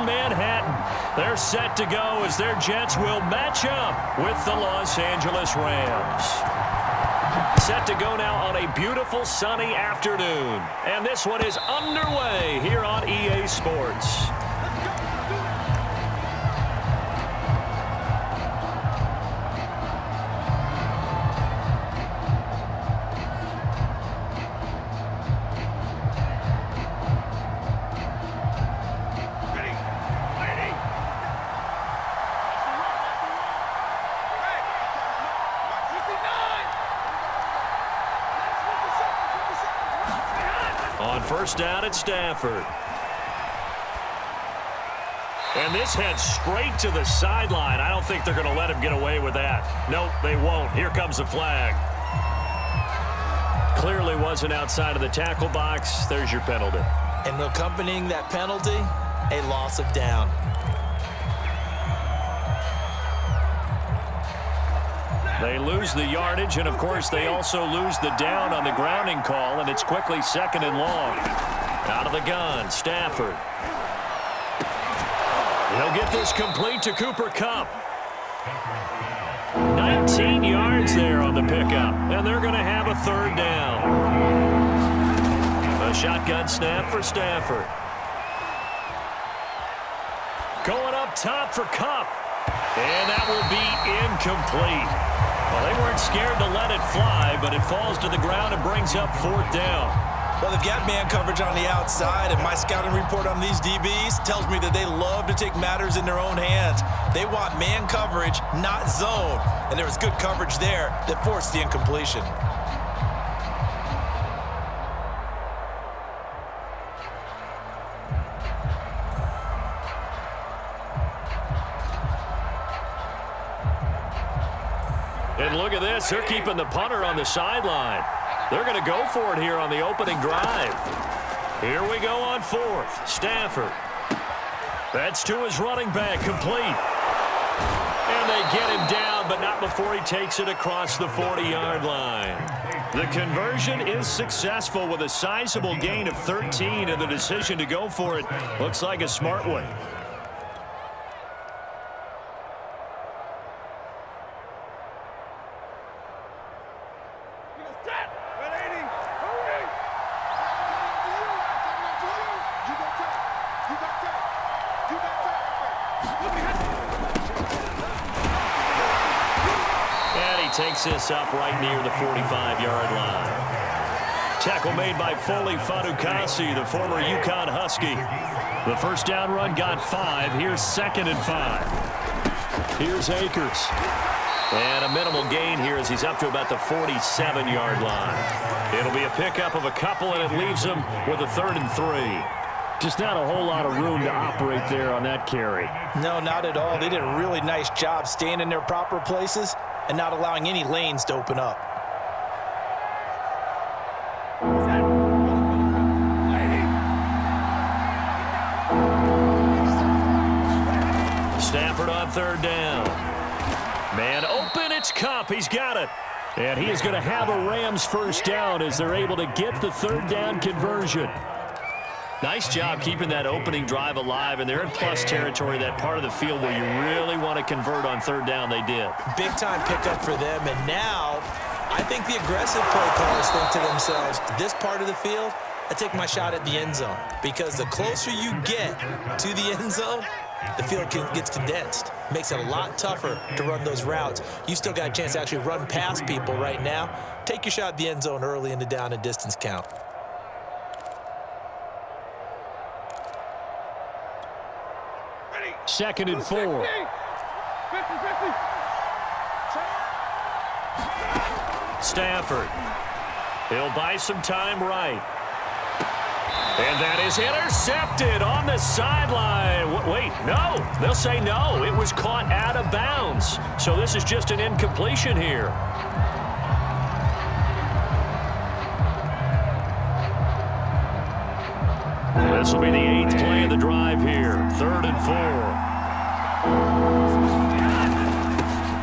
in Manhattan. They're set to go as their Jets will match up with the Los Angeles Rams. Set to go now on a beautiful sunny afternoon. And this one is underway here on EA Sports. On first down at Stafford. And this heads straight to the sideline. I don't think they're going to let him get away with that. Nope, they won't. Here comes the flag. Clearly wasn't outside of the tackle box. There's your penalty. And accompanying that penalty, a loss of down. They lose the yardage, and, of course, they also lose the down on the grounding call, and it's quickly second and long. Out of the gun, Stafford. He'll get this complete to Cooper Kupp. 19 yards there on the pickup, and they're going to have a third down. A shotgun snap for Stafford. Going up top for Kupp, and that will be incomplete. Well, they weren't scared to let it fly, but it falls to the ground and brings up fourth down. Well, they've got man coverage on the outside, and my scouting report on these DBs tells me that they love to take matters in their own hands. They want man coverage, not zone. And there was good coverage there that forced the incompletion. And look at this. They're keeping the punter on the sideline. They're going to go for it here on the opening drive. Here we go on fourth. Stafford. That's to his running back. Complete. And they get him down, but not before he takes it across the 40-yard line. The conversion is successful with a sizable gain of 13, and the decision to go for it looks like a smart one. Takes this up right near the 45-yard line. Tackle made by Foley Fatukasi, the former UConn Husky. The first down run got 5. Here's 2nd and 5. Here's Akers. And a minimal gain here as he's up to about the 47-yard line. It'll be a pickup of a couple, and it leaves him with a 3rd and 3. Just not a whole lot of room to operate there on that carry. No, not at all. They did a really nice job staying in their proper places and not allowing any lanes to open up. Stafford on 3rd down. Man open, it's Kupp. He's got it. And he is going to have a Rams first down as they're able to get the 3rd down conversion. Nice job keeping that opening drive alive, and they're in plus territory, that part of the field where you really want to convert on 3rd down. They did. Big-time pickup for them, and now I think the aggressive play callers think to themselves, this part of the field, I take my shot at the end zone, because the closer you get to the end zone, the field gets condensed. Makes it a lot tougher to run those routes. You still got a chance to actually run past people right now. Take your shot at the end zone early in the down and distance count. Second and 4. Stafford. He'll buy some time right. And that is intercepted on the sideline. Wait, no. They'll say no. It was caught out of bounds. So this is just an incompletion here. This will be the 8th play of the drive here. 3rd and 4.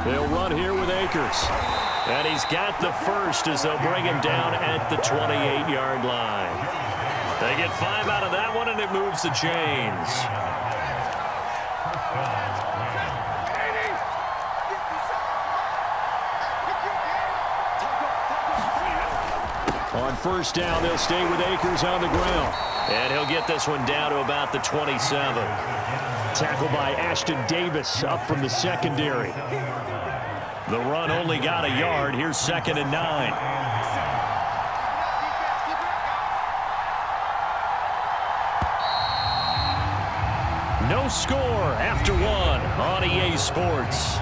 They'll run here with Akers. And he's got the first as they'll bring him down at the 28-yard line. They get 5 out of that one, and it moves the chains. first down. They'll stay with Akers on the ground. And he'll get this one down to about the 27. Tackled by Ashton Davis up from the secondary. The run only got a yard. Here's 2nd and 9. No score after 1 on EA Sports.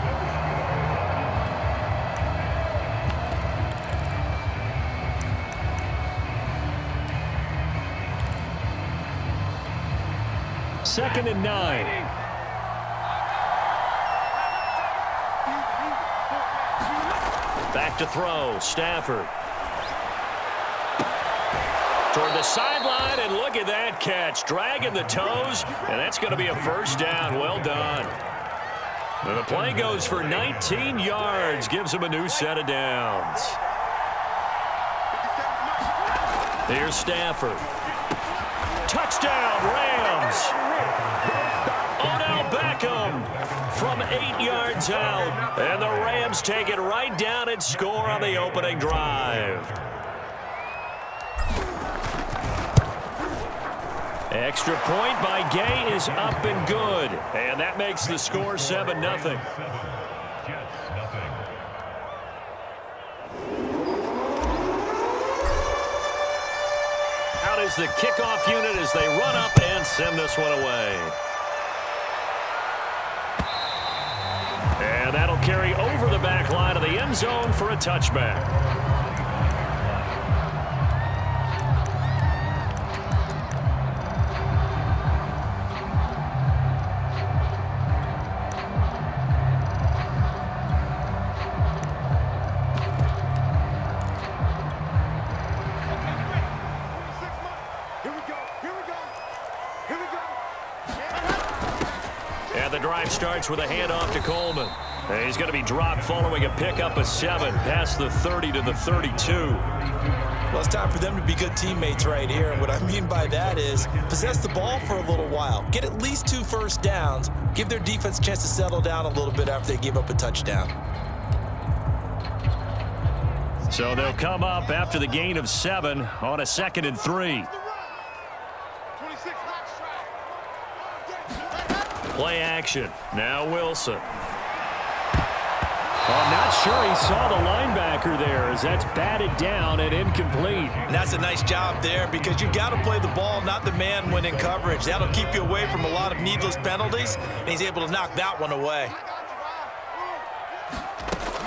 Second and 9. Back to throw, Stafford. Toward the sideline, and look at that catch. Dragging the toes, and that's going to be a first down. Well done. And the play goes for 19 yards. Gives him a new set of downs. Here's Stafford. Touchdown, Rams. Odell Beckham from 8 yards out. And the Rams take it right down and score on the opening drive. Extra point by Gay is up and good. And that makes the score 7-0. Out is the kickoff unit as they run up and send this one away. And that'll carry over the back line of the end zone for a touchback. Starts with a handoff to Coleman. And he's going to be dropped following a pickup of 7 past the 30 to the 32. Well, it's time for them to be good teammates right here. And what I mean by that is possess the ball for a little while. Get at least 2 first downs. Give their defense a chance to settle down a little bit after they give up a touchdown. So they'll come up after the gain of 7 on a 2nd and 3. Play action. Now Wilson. I'm not sure he saw the linebacker there as that's batted down and incomplete. And that's a nice job there because you've got to play the ball, not the man when in coverage. That'll keep you away from a lot of needless penalties, and he's able to knock that one away.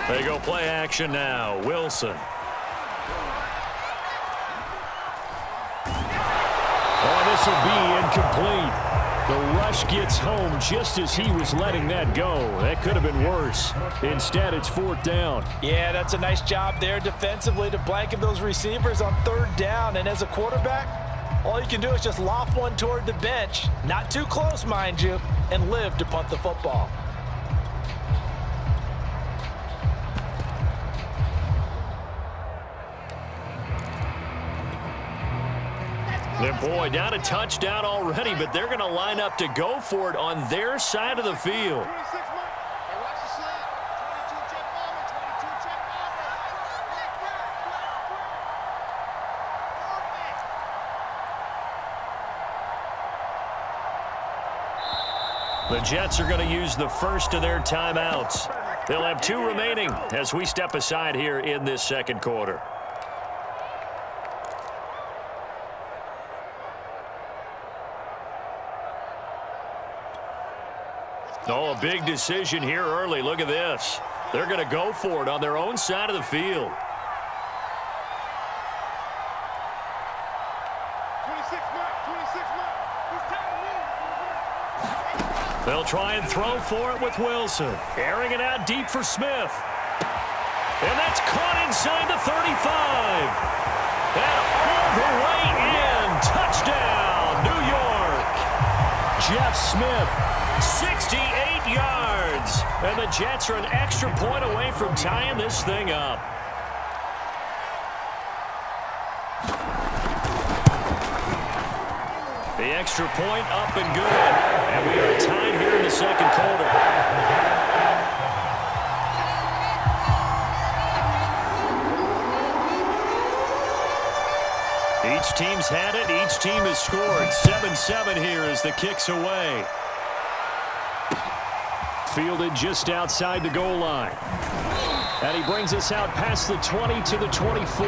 They go play action now. Wilson. Oh, this will be incomplete. The rush gets home just as he was letting that go. That could have been worse. Instead, it's 4th down. Yeah, that's a nice job there defensively to blanket those receivers on 3rd down. And as a quarterback, all you can do is just loft one toward the bench. Not too close, mind you, and live to punt the football. And boy, down a touchdown already, but they're going to line up to go for it on their side of the field. The Jets are going to use the first of their timeouts. They'll have 2 remaining as we step aside here in this 2nd quarter. Oh, a big decision here early. Look at this. They're going to go for it on their own side of the field. 26 They'll try and throw for it with Wilson. Airing it out deep for Smith. And that's caught inside the 35. And all the way in. Touchdown, New York. Jeff Smith, 68 yards. And the Jets are an extra point away from tying this thing up. The extra point up and good. And we are tied here in the 2nd quarter. team's had it. Each team has scored. 7-7 here as the kick's away. Fielded just outside the goal line. And he brings us out past the 20 to the 24.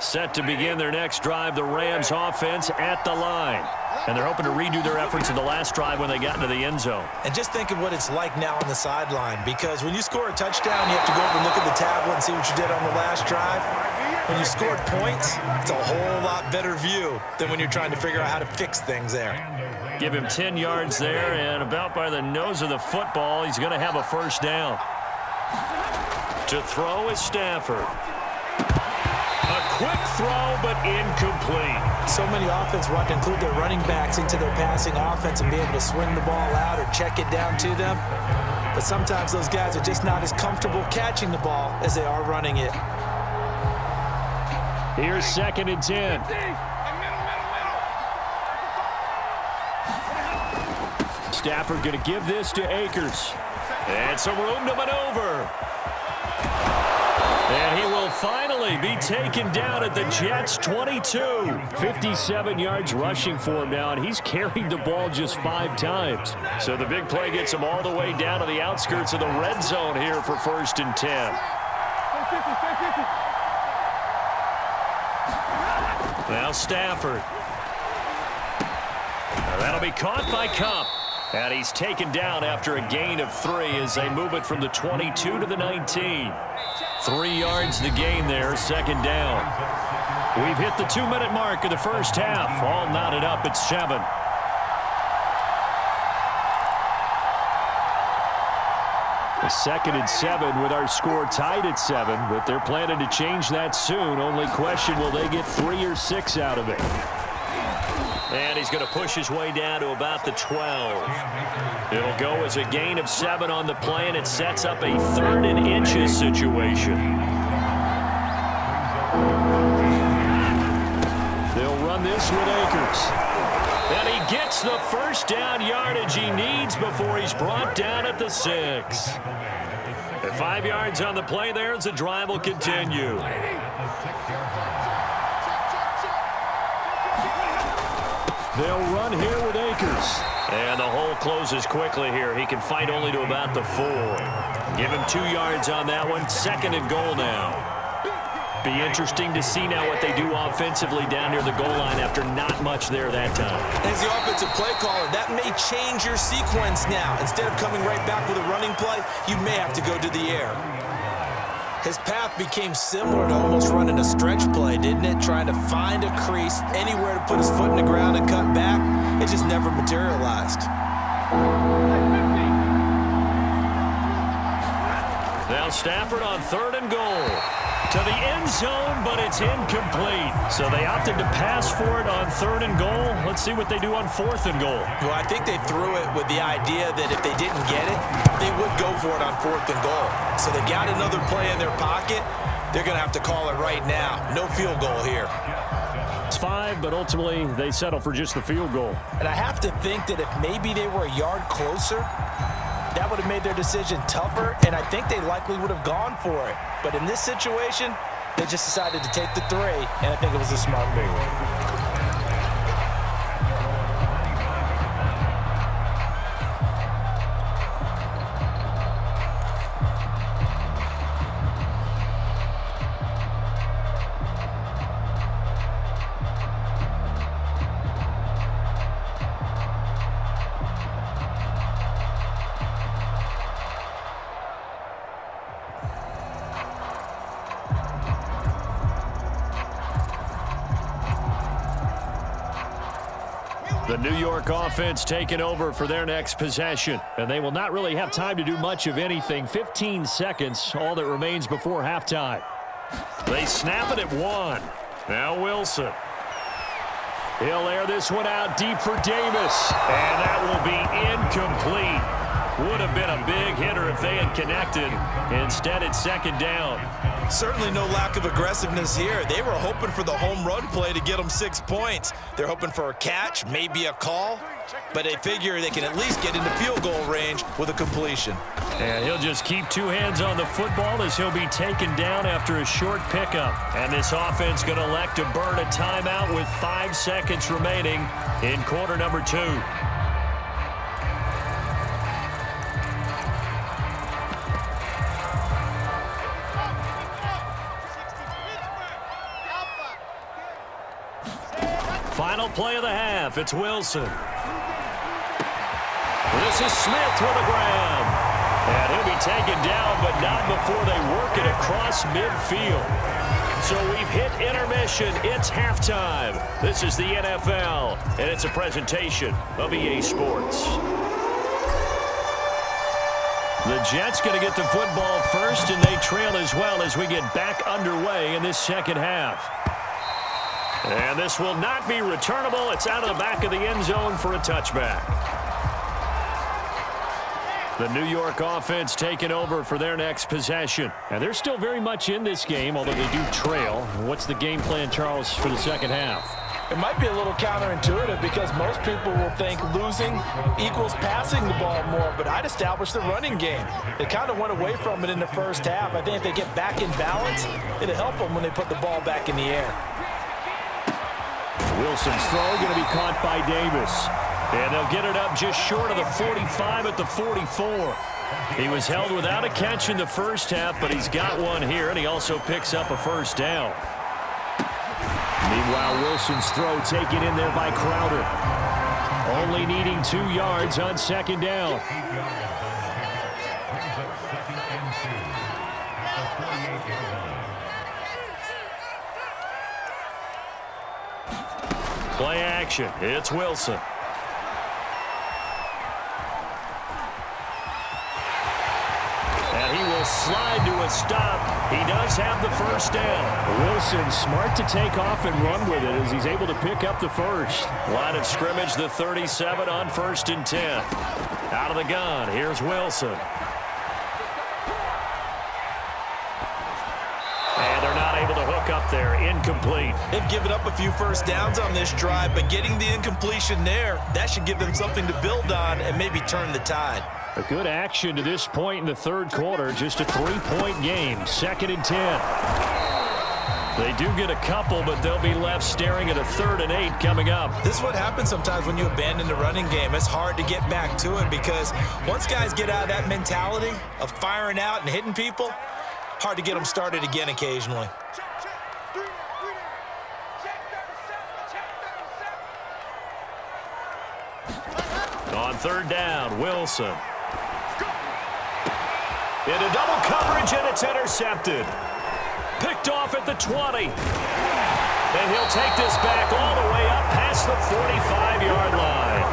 Set to begin their next drive, the Rams offense at the line. And they're hoping to redo their efforts in the last drive when they got into the end zone. And just think of what it's like now on the sideline, because when you score a touchdown, you have to go over and look at the tablet and see what you did on the last drive. When you scored points, it's a whole lot better view than when you're trying to figure out how to fix things there. Give him 10 yards there, and about by the nose of the football, he's going to have a first down. To throw is Stafford. A quick throw, but incomplete. So many offense want to include their running backs into their passing offense and be able to swing the ball out or check it down to them. But sometimes those guys are just not as comfortable catching the ball as they are running it. Here's 2nd and 10. Stafford going to give this to Akers. And some room to maneuver. And he will finally be taken down at the Jets' 22. 57 yards rushing for him now, and he's carried the ball just 5 times. So the big play gets him all the way down to the outskirts of the red zone here for 1st and 10. Now Stafford. That'll be caught by Kupp. And he's taken down after a gain of 3 as they move it from the 22 to the 19. 3 yards the gain there, 2nd down. We've hit the 2-minute mark of the first half. All knotted up at 7. A 2nd and 7 with our score tied at 7, but they're planning to change that soon. Only question, will they get 3 or 6 out of it? And he's going to push his way down to about the 12. It'll go as a gain of 7 on the play, and it sets up a 3rd and inches situation. They'll run this with Akers. And he gets the first down yardage he needs before he's brought down at the 6. At 5 yards on the play there as the drive will continue. They'll run here with Akers. And the hole closes quickly here. He can fight only to about the 4. Give him 2 yards on that one. 2nd and goal now. Be interesting to see now what they do offensively down near the goal line after not much there that time. As the offensive play caller, that may change your sequence now. Instead of coming right back with a running play, you may have to go to the air. His path became similar to almost running a stretch play, didn't it? Trying to find a crease, anywhere to put his foot in the ground and cut back. It just never materialized. Now Stafford on 3rd and goal. To the end zone, but it's incomplete. So they opted to pass for it on 3rd and goal. Let's see what they do on 4th and goal. Well, I think they threw it with the idea that if they didn't get it, they would go for it on 4th and goal. So they got another play in their pocket. They're going to have to call it right now. No field goal here. It's 5, but ultimately they settle for just the field goal. And I have to think that if maybe they were a yard closer, that would have made their decision tougher, and I think they likely would have gone for it. But in this situation, they just decided to take the 3, and I think it was a smart move. The New York offense taking over for their next possession. And they will not really have time to do much of anything. 15 seconds, all that remains before halftime. They snap it at 1. Now Wilson. He'll air this one out deep for Davis. And that will be incomplete. Would have been a big hitter if they had connected. Instead, it's second down. Certainly no lack of aggressiveness here. They were hoping for the home run play to get them 6 points. They're hoping for a catch, maybe a call, but they figure they can at least get into field goal range with a completion. And he'll just keep 2 hands on the football as he'll be taken down after a short pickup. And this offense going to elect to burn a timeout with 5 seconds remaining in quarter number 2. Final play of the half. It's Wilson. This is Smith with a grab. And he'll be taken down, but not before they work it across midfield. So we've hit intermission. It's halftime. This is the NFL, and it's a presentation of EA Sports. The Jets going to get the football first, and they trail as well as we get back underway in this second half. And this will not be returnable. It's out of the back of the end zone for a touchback. The New York offense taking over for their next possession. And they're still very much in this game, although they do trail. What's the game plan, Charles, for the second half? It might be a little counterintuitive because most people will think losing equals passing the ball more, but I'd establish the running game. They kind of went away from it in the first half. I think if they get back in balance, it'll help them when they put the ball back in the air. Wilson's throw going to be caught by Davis. And they'll get it up just short of the 45 at the 44. He was held without a catch in the first half, but he's got one here, and he also picks up a first down. Meanwhile, Wilson's throw taken in there by Crowder. Only needing 2 yards on second down. Play action. It's Wilson. And he will slide to a stop. He does have the first down. Wilson smart to take off and run with it as he's able to pick up the first. Line of scrimmage, the 37 on 1st and 10. Out of the gun, here's Wilson. And they're not able to hook up there. Incomplete. They've given up a few first downs on this drive, but getting the incompletion there, that should give them something to build on and maybe turn the tide. A good action to this point in the third quarter. Just a 3-point game. 2nd and 10. They do get a couple, but they'll be left staring at a 3rd and 8 coming up. This is what happens sometimes when you abandon the running game. It's hard to get back to it because once guys get out of that mentality of firing out and hitting people, hard to get them started again occasionally. On 3rd down, Wilson. Into double coverage, and it's intercepted. Picked off at the 20. And he'll take this back all the way up past the 45-yard line.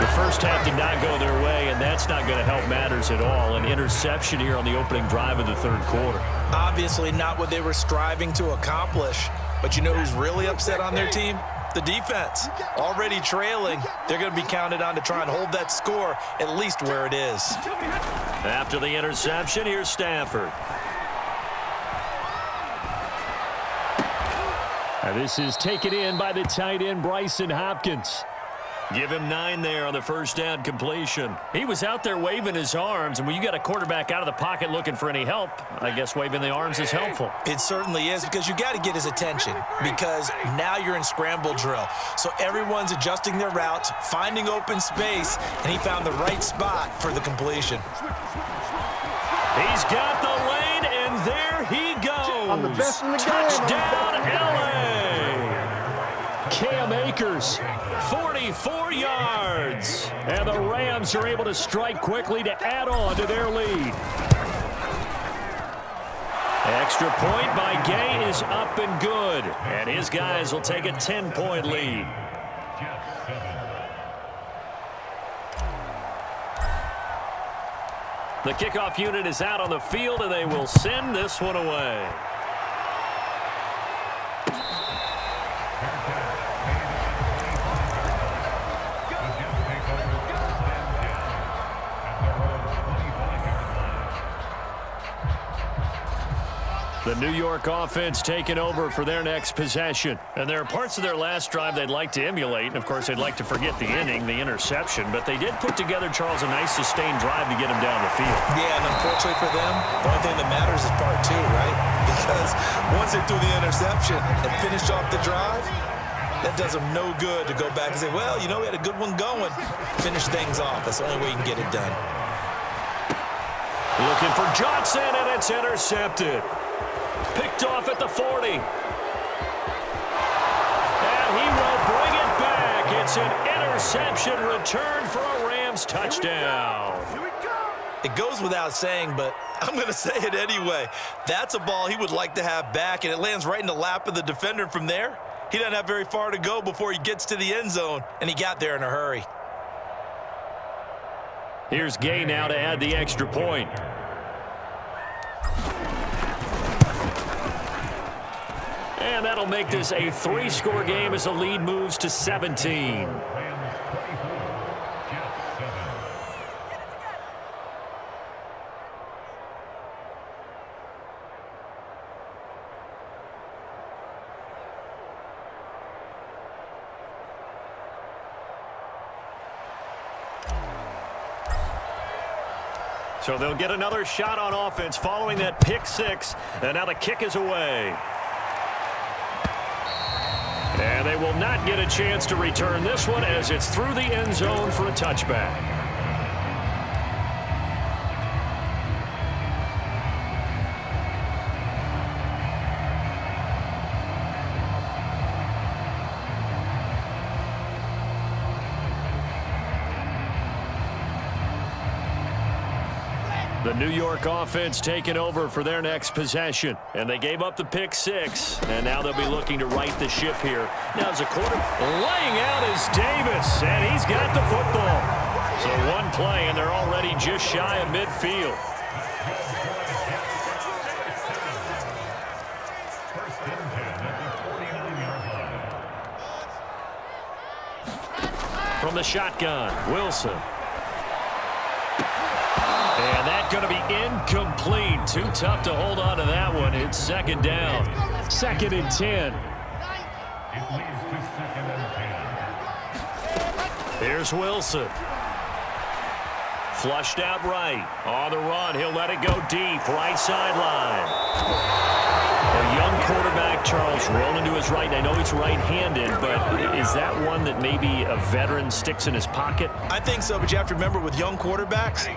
The first half did not go their way, and that's not going to help matters at all. An interception here on the opening drive of the third quarter. Obviously not what they were striving to accomplish. But you know who's really upset on their team? The defense. Already trailing. They're going to be counted on to try and hold that score at least where it is. After the interception, here's Stafford. And this is taken in by the tight end, Bryson Hopkins. Give him 9 there on the first down completion. He was out there waving his arms, and when you got a quarterback out of the pocket looking for any help, I guess waving the arms is helpful. It certainly is, because you got to get his attention, because now you're in scramble drill. So everyone's adjusting their routes, finding open space, and he found the right spot for the completion. He's got the lane, and there he goes. I'm the best in the game. Touchdown, LA. Cam Akers, 44 yards. And the Rams are able to strike quickly to add on to their lead. Extra point by Gay is up and good. And his guys will take a 10-point lead. The kickoff unit is out on the field, and they will send this one away. The New York offense taking over for their next possession. And there are parts of their last drive they'd like to emulate. And, of course, they'd like to forget the inning, the interception. But they did put together, Charles, a nice sustained drive to get him down the field. Yeah, and unfortunately for them, the only thing that matters is part two, right? Because once they threw the interception and finished off the drive, that does them no good to go back and say, well, you know, we had a good one going. Finish things off. That's the only way you can get it done. Looking for Johnson, and it's intercepted. Picked off at the 40. And he will bring it back. It's an interception return for a Rams touchdown. It goes without saying, but I'm going to say it anyway. That's a ball he would like to have back, and it lands right in the lap of the defender from there. He doesn't have very far to go before he gets to the end zone, and he got there in a hurry. Here's Gay now to add the extra point. And that'll make this a 3-score game as the lead moves to 17. So they'll get another shot on offense following that pick six. And now the kick is away. And they will not get a chance to return this one as it's through the end zone for a touchback. The New York offense taking over for their next possession. And they gave up the pick six. And now they'll be looking to right the ship here. Now as a quarter, laying out is Davis. And he's got the football. So one play, and they're already just shy of midfield. From the shotgun, Wilson. And that's going to be incomplete. Too tough to hold on to that one. It's second down. 2nd and 10. Here's Wilson. Flushed out right. On the run. He'll let it go deep. Right sideline. A young quarterback, Charles, rolling to his right. I know he's right-handed, but is that one that maybe a veteran sticks in his pocket? I think so, but you have to remember with young quarterbacks,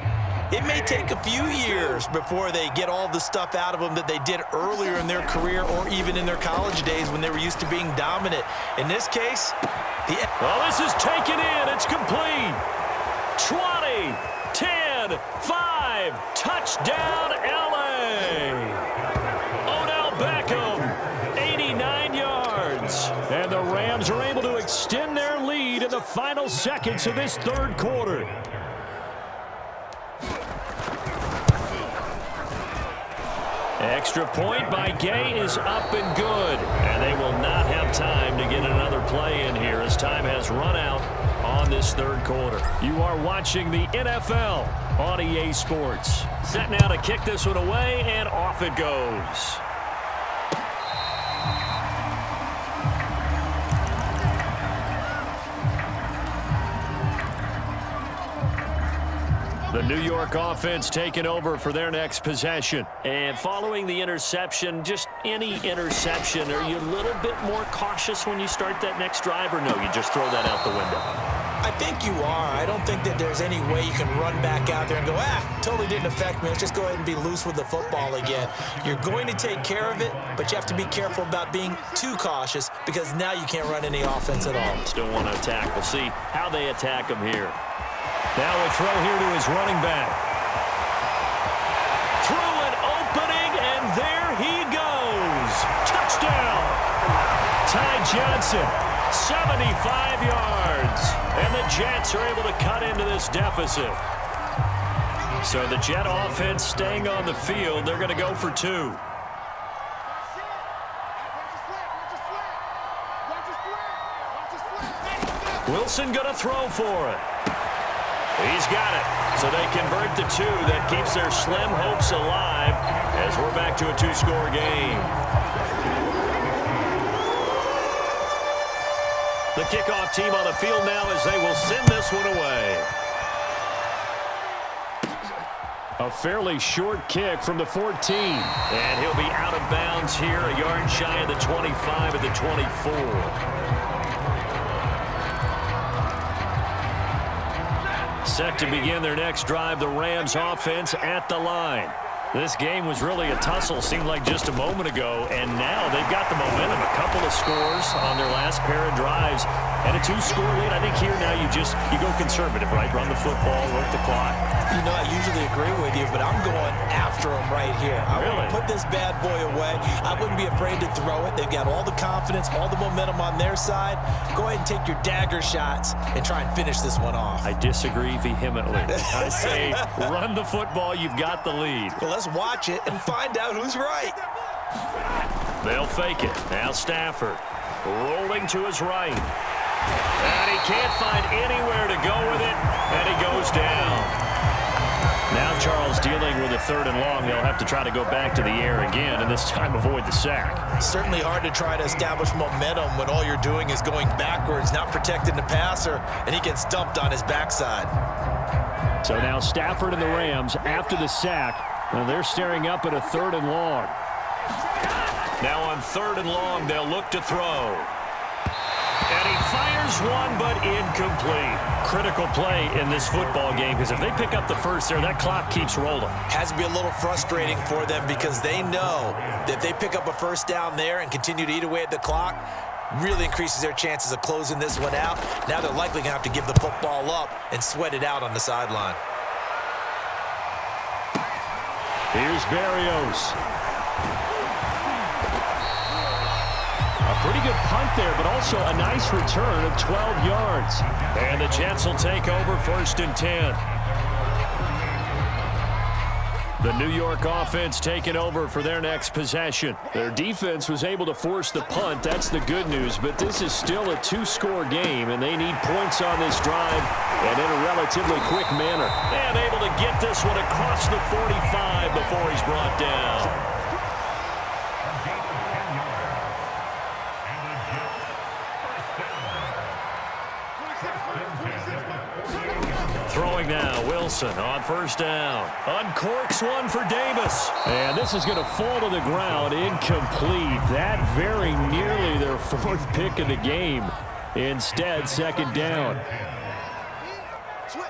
it may take a few years before they get all the stuff out of them that they did earlier in their career or even in their college days when they were used to being dominant. In this case, well, this is taken in. It's complete. 20, 10, 5, touchdown, L.A. Odell Beckham, 89 yards. And the Rams are able to extend their lead in the final seconds of this third quarter. Extra point by Gay is up and good. And they will not have time to get another play in here as time has run out on this third quarter. You are watching the NFL on EA Sports. Set now to kick this one away, and off it goes. The New York offense taking over for their next possession. And following the interception, just any interception, are you a little bit more cautious when you start that next drive, or no, you just throw that out the window? I think you are. I don't think that there's any way you can run back out there and go, totally didn't affect me. Let's just go ahead and be loose with the football again. You're going to take care of it, but you have to be careful about being too cautious because now you can't run any offense at all. Still want to attack. We'll see how they attack him here. Now a throw here to his running back. Through an opening, and there he goes. Touchdown. Ty Johnson, 75 yards. And the Jets are able to cut into this deficit. So the Jet offense staying on the field. They're going to go for 2. Wilson going to throw for it. He's got it. So they convert the 2. That keeps their slim hopes alive. as we're back to a two-score game. The kickoff team on the field now as they will send this one away. A fairly short kick from the 14. And he'll be out of bounds here, a yard shy of the 25 at the 24. Set to begin their next drive, the Rams offense at the line. This game was really a tussle, seemed like just a moment ago, and now they've got the momentum. A couple of scores on their last pair of drives, and a two-score lead. I think here now you go conservative, right? Run the football, work the clock. You know, I usually agree with you, but I'm going after him right here. I want to put this bad boy away. I wouldn't be afraid to throw it. They've got all the confidence, all the momentum on their side. Go ahead and take your dagger shots and try and finish this one off. I disagree vehemently. I say run the football. You've got the lead. Well, let's watch it and find out who's right. They'll fake it. Now Stafford rolling to his right. And he can't find anywhere to go with it, and he goes down. Now Charles dealing with a 3rd and long. They'll have to try to go back to the air again, and this time avoid the sack. Certainly hard to try to establish momentum when all you're doing is going backwards, not protecting the passer, and he gets dumped on his backside. So now Stafford and the Rams after the sack. Well, they're staring up at a 3rd and long. Now on 3rd and long, they'll look to throw. And he fires one, but incomplete. Critical play in this football game, because if they pick up the first there, that clock keeps rolling. Has to be a little frustrating for them because they know that if they pick up a first down there and continue to eat away at the clock, really increases their chances of closing this one out. Now they're likely going to have to give the football up and sweat it out on the sideline. Here's Berrios. A pretty good punt there, but also a nice return of 12 yards. And the Jets will take over 1st and 10. The New York offense taking over for their next possession. Their defense was able to force the punt. That's the good news, but this is still a two-score game, and they need points on this drive and in a relatively quick manner. And able to get this one across the 45 before he's brought down. Throwing now, Wilson on 1st down. Uncorks one for Davis. And this is going to fall to the ground, incomplete. That very nearly their 4th pick of the game. Instead, 2nd down. Switch.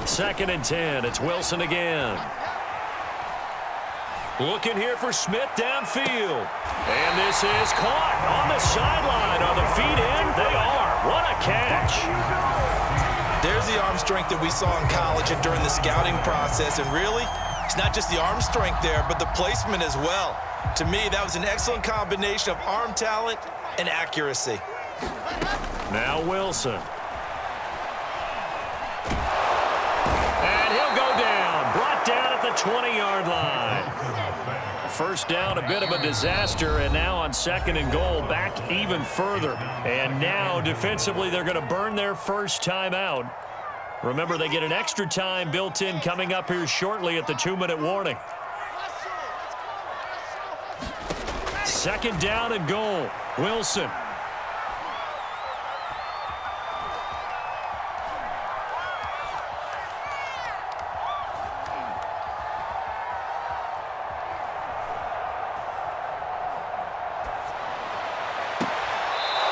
2nd and 10. It's Wilson again. Looking here for Smith downfield. And this is caught on the sideline. Are the feet in? They are. What a catch. There's the arm strength that we saw in college and during the scouting process. And really, it's not just the arm strength there, but the placement as well. To me, that was an excellent combination of arm talent and accuracy. Now Wilson. And he'll go down. Brought down at the 20-yard line. 1st down, a bit of a disaster, and now on 2nd and goal, back even further. And now, defensively, they're going to burn their first time out. Remember, they get an extra time built in coming up here shortly at the 2-minute warning. 2nd down and goal. Wilson.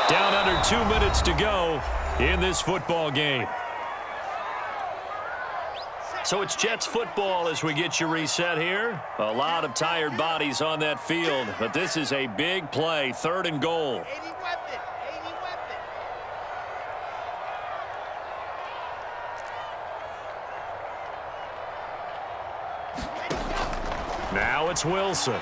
Down under 2 minutes to go in this football game. So it's Jets football as we get you reset here. A lot of tired bodies on that field, but this is a big play, 3rd and goal. 80 weapon. Now it's Wilson.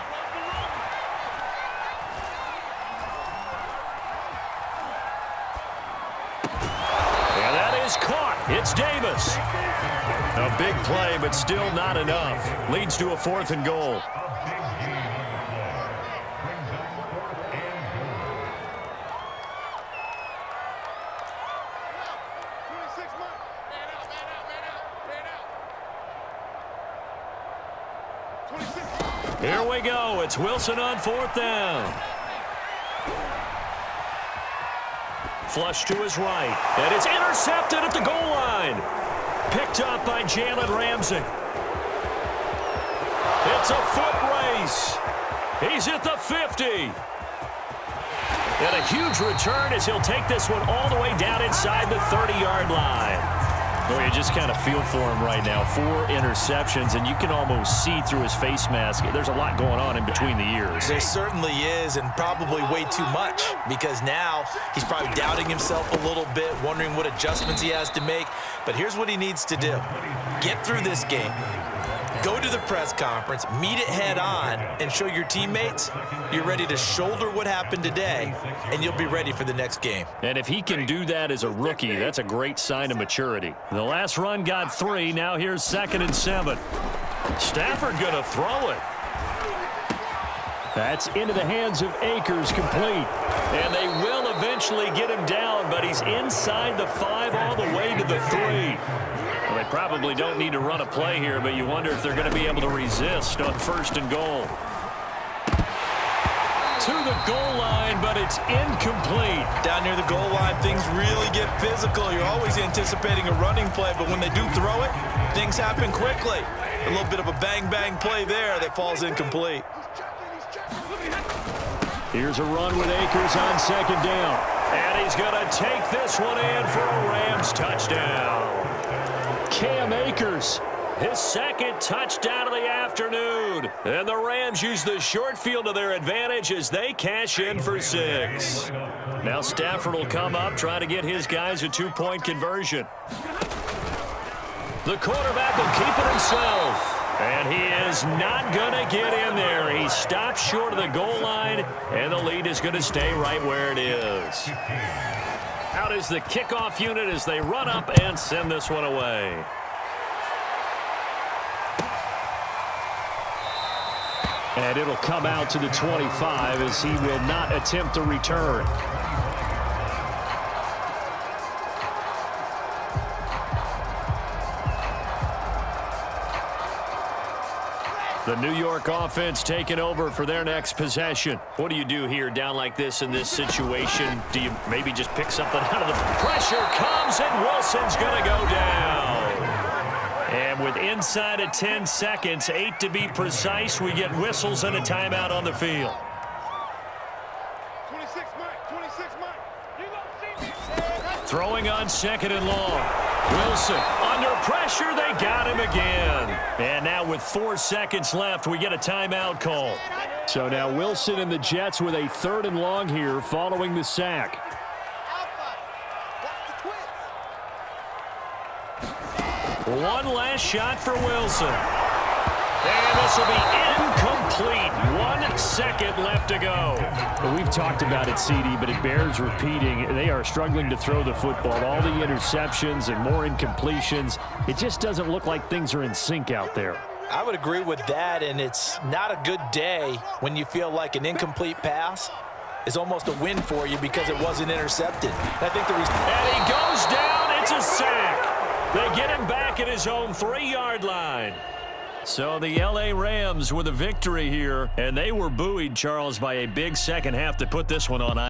Caught. It's Davis. A big play, but still not enough. Leads to a 4th and goal. Here we go. It's Wilson on 4th down. Flush to his right. And it's intercepted at the goal line. Picked up by Jalen Ramsey. It's a foot race. He's at the 50. And a huge return as he'll take this one all the way down inside the 30-yard line. Boy, you just kind of feel for him right now. 4 interceptions, and you can almost see through his face mask. There's a lot going on in between the ears. There certainly is, and probably way too much, because now he's probably doubting himself a little bit, wondering what adjustments he has to make. But here's what he needs to do. Get through this game. Go to the press conference, meet it head on, and show your teammates you're ready to shoulder what happened today, and you'll be ready for the next game. And if he can do that as a rookie, that's a great sign of maturity. The last run got 3. Now here's 2nd and 7. Stafford going to throw it. That's into the hands of Akers, complete. And they will eventually get him down, but he's inside the 5 all the way to the 3. Well, they probably don't need to run a play here, but you wonder if they're going to be able to resist on 1st and goal. To the goal line, but it's incomplete. Down near the goal line, things really get physical. You're always anticipating a running play, but when they do throw it, things happen quickly. A little bit of a bang-bang play there that falls incomplete. Here's a run with Akers on 2nd down. And he's going to take this one in for a Rams touchdown. Cam Akers, his 2nd touchdown of the afternoon. And the Rams use the short field to their advantage as they cash in for 6. Now Stafford will come up, trying to get his guys a 2-point conversion. The quarterback will keep it himself. And he is not going to get in there. He stops short of the goal line, and the lead is going to stay right where it is. Out is the kickoff unit as they run up and send this one away. And it'll come out to the 25 as he will not attempt to return. The New York offense taking over for their next possession. What do you do here down like this in this situation? Do you maybe just pick something out of the pressure? Comes and Wilson's going to go down. And with inside of 10 seconds, 8 to be precise, we get whistles and a timeout on the field. 26 Mike. You don't see me. Throwing on 2nd and long. Wilson under pressure. They got him again. And now with 4 seconds left, we get a timeout call. So now Wilson and the Jets with a 3rd and long here following the sack. One last shot for Wilson. And this will be incomplete. 1 second left to go. Well, we've talked about it, CD, but it bears repeating. They are struggling to throw the football. All the interceptions and more incompletions. It just doesn't look like things are in sync out there. I would agree with that, and it's not a good day when you feel like an incomplete pass is almost a win for you because it wasn't intercepted. I think and he goes down. It's a sack. They get him back at his own 3-yard line. So the L.A. Rams with a victory here, and they were buoyed, Charles, by a big second half to put this one on ice.